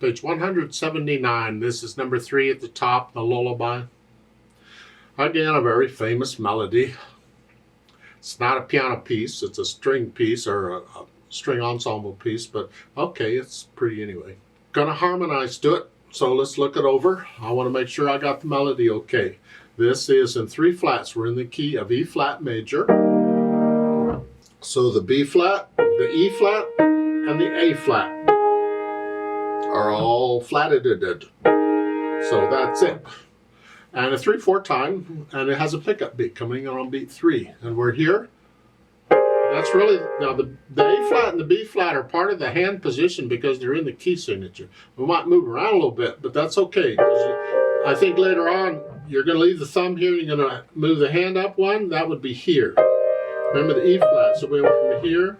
Page 179. This is number 3 at the top, the Lullaby. Again, a very famous melody. It's not a piano piece, it's a string piece or a string ensemble piece, but okay, it's pretty anyway. Gonna harmonize to it, so let's look it over. I want to make sure I got the melody okay. This is in 3 flats. We're in the key of E flat major. So the B flat, the E flat, and the A flat are all flatted. So that's it. And a 3/4 time, and it has a pickup beat coming on beat 3. And we're here. That's really, now the A flat and the B flat are part of the hand position because they're in the key signature. We might move around a little bit, but that's okay. I think later on, you're going to leave the thumb here, and you're going to move the hand up one. That would be here. Remember the E flat, so we went from here.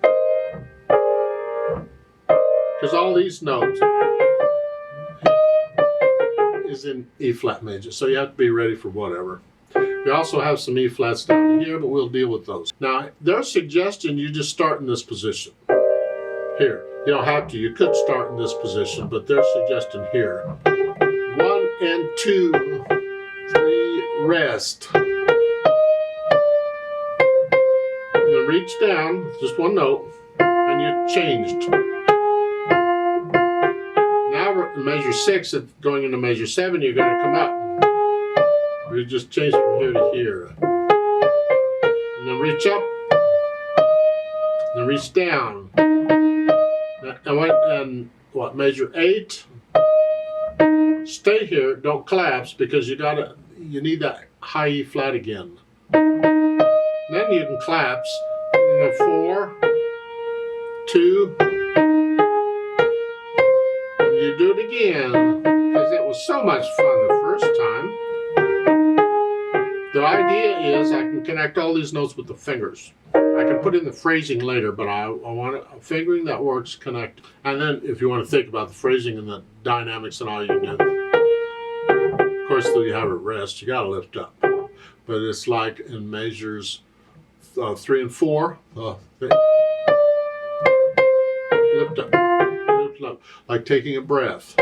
Because all these notes is in E flat major, so you have to be ready for whatever. We also have some E flats down here, but we'll deal with those. Now, their suggestion, you just start in this position. Here. You don't have to. You could start in this position, but their suggestion here. 1 and 2, 3, rest. And then reach down, just one note, and you're changed. Now we're in measure 6, going into measure 7, you're going to come up. We just change from here to here. And then reach up. And then reach down. And what, measure 8? Stay here, don't collapse, because you need that high E flat again. Then you can collapse. 4, 2, and you do it again, because it was so much fun the first time. The idea is I can connect all these notes with the fingers. I can put in the phrasing later, but I want a fingering that works connect. And then if you want to think about the phrasing and the dynamics and all, you can. Of course, though you have it rest, you got to lift up. But it's like in measures 3 and 4, lift up, like taking a breath.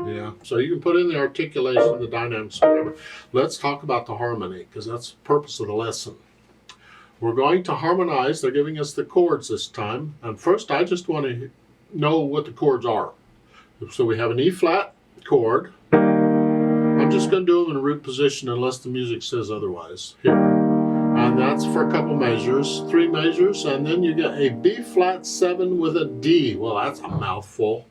Yeah, so you can put in the articulation, the dynamics, whatever. Let's talk about the harmony, because that's the purpose of the lesson. We're going to harmonize. They're giving us the chords this time. And first, I just want to know what the chords are. So we have an E flat chord. I'm just going to do them in root position unless the music says otherwise. Here. And that's for a couple measures, 3 measures, and then you get a B flat 7 with a D. Well, that's a mouthful.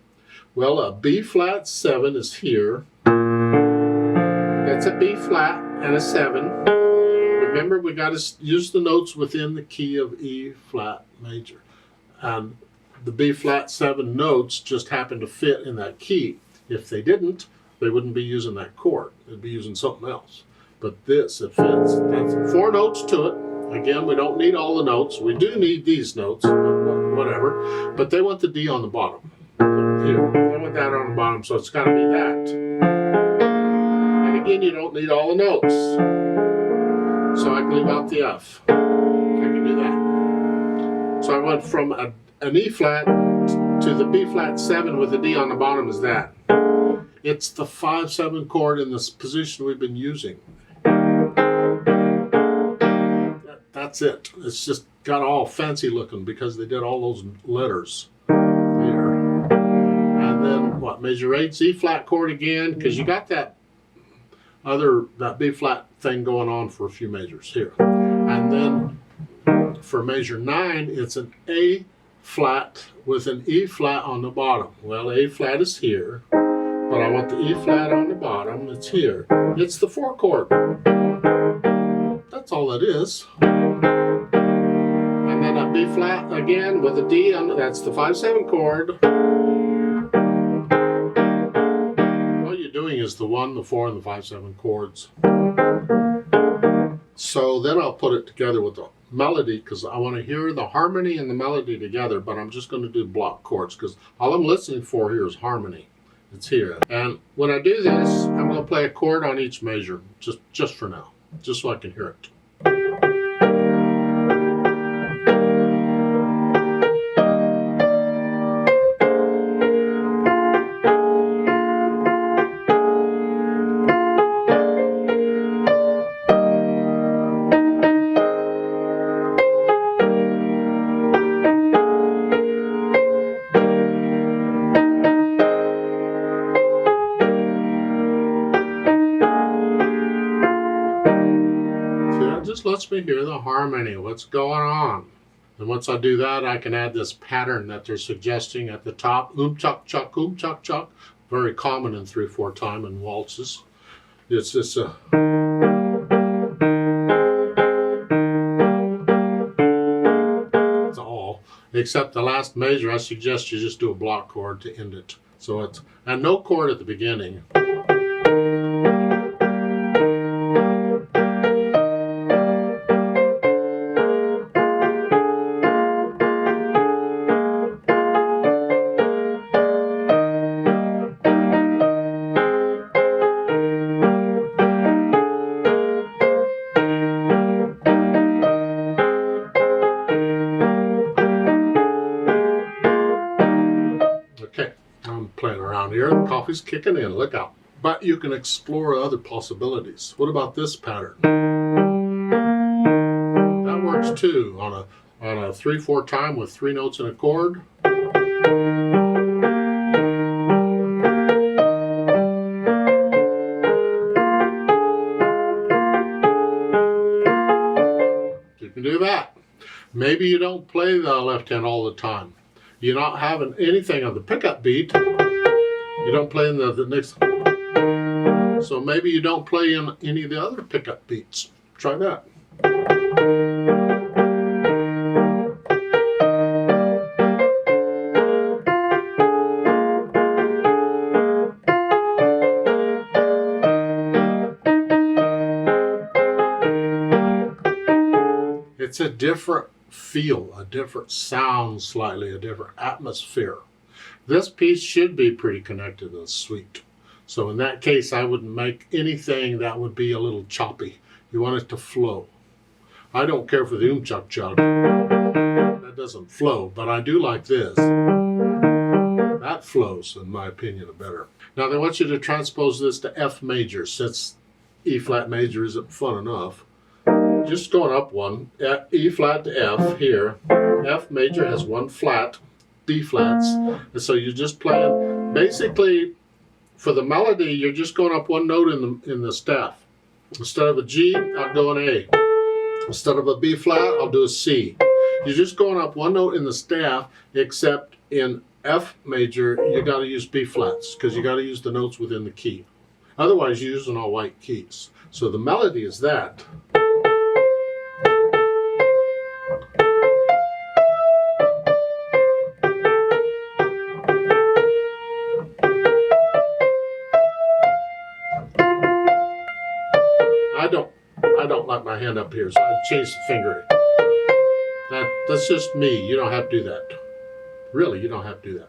Well, a B flat 7 is here. That's a B flat and a 7. Remember, we got to use the notes within the key of E flat major. And the B flat 7 notes just happen to fit in that key. If they didn't, they wouldn't be using that chord. They'd be using something else. But this, it fits. That's 4 notes to it. Again, we don't need all the notes. We do need these notes, whatever. But they want the D on the bottom. Here, they want that on the bottom, so it's got to be that. And again, you don't need all the notes. So I can leave out the F. I can do that. So I went from an E flat to the B flat 7 with the D on the bottom is that. It's the 5/7 chord in this position we've been using. That's it. It's just got all fancy looking because they did all those letters here. And then what? Measure 8, E flat chord again, because you got that B flat thing going on for a few measures here. And then for measure 9, it's an A flat with an E flat on the bottom. Well, A flat is here, but I want the E flat on the bottom. It's here. It's the 4 chord. That's all it is. And then a B flat again with a D on it. That's the 5/7 chord. All you're doing is the 1, the 4, and the 5/7 chords. So then I'll put it together with the melody, because I want to hear the harmony and the melody together, but I'm just going to do block chords because all I'm listening for here is harmony. It's here. And when I do this, I'm going to play a chord on each measure, just for now, just so I can hear it. me hear the harmony. What's going on? And once I do that, I can add this pattern that they're suggesting at the top. Chuck, chuck, chuck, chuck. Very common in 3/4 time in waltzes. It's this. It's all. Except the last measure, I suggest you just do a block chord to end it. So it's, and no chord at the beginning. Okay, I'm playing around here. The coffee's kicking in. Look out. But you can explore other possibilities. What about this pattern? That works too on a 3/4 time with 3 notes in a chord. You can do that. Maybe you don't play the left hand all the time. You're not having anything on the pickup beat. You don't play in the next. So maybe you don't play in any of the other pickup beats. Try that. It's a different feel, a different sound slightly, a different atmosphere. This piece should be pretty connected and sweet. So in that case, I wouldn't make anything that would be a little choppy. You want it to flow. I don't care for the chuck chuck. That doesn't flow, but I do like this. That flows, in my opinion, better. Now they want you to transpose this to F major, since E flat major isn't fun enough. Just going up one, E flat to F here. F major has 1 flat, B flats, and so you're just playing. Basically, for the melody, you're just going up 1 note in the staff. Instead of a G, I'll go an A. Instead of a B flat, I'll do a C. You're just going up 1 note in the staff, except in F major, you got to use B flats because you got to use the notes within the key. Otherwise, you're using all white keys. So the melody is that. I don't like my hand up here, so I changed the finger. That's just me. You don't have to do that. Really, you don't have to do that.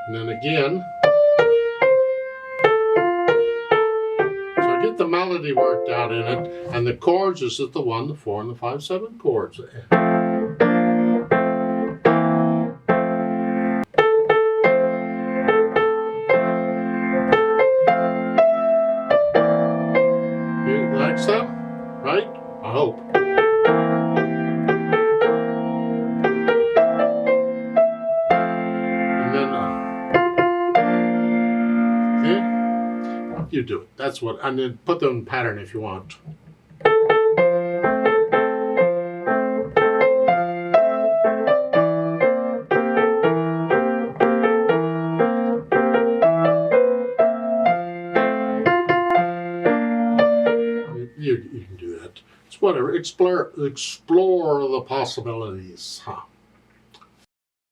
And then again. So I get the melody worked out in it, and the chords is at the 1, the 4, and the 5, 7 chords. So, right? I hope. And then, yeah, you do it. That's what, and then put them in pattern if you want. You can do that. It's whatever. Explore the possibilities. Huh.